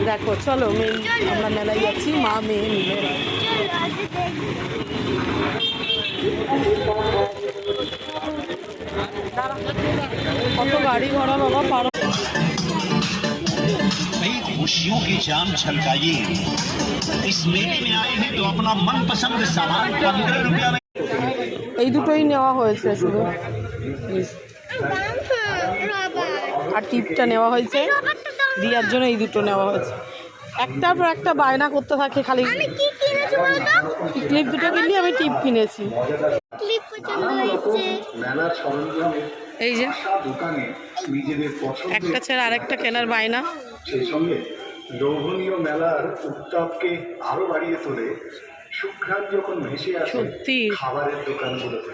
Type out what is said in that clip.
দেখো চলো মেয়ে আমরা মেলায় যাচ্ছি, মা মেয়ে মিলে। কত গাড়ি ঘোড়া বাবা পারো। खुशियों की जाम छलकाइए। इस मेले में आए हैं तो अपना मनपसंद सामान 15 रुपया में। এই দুটোই নেওয়া হয়েছে শুধু, আর টিপটা নেওয়া হয়েছে দিয়ার জন্য। এই দুটো নেওয়া হয়েছে, একটার পর একটা বায়না করতে থাকে খালি। ক্লিপ দুটো কিনলি, আমি টিপ কিনেছি। এই যে একটা ছেড়ে আরেকটা কেনার বায়না। সেই সঙ্গে লোভনীয় মেলার উত্তাপকে আরো বাড়িয়ে তোলে সুঘ্রাণ যখন ভেসে আসে সত্যি খাবারের দোকানগুলোতে।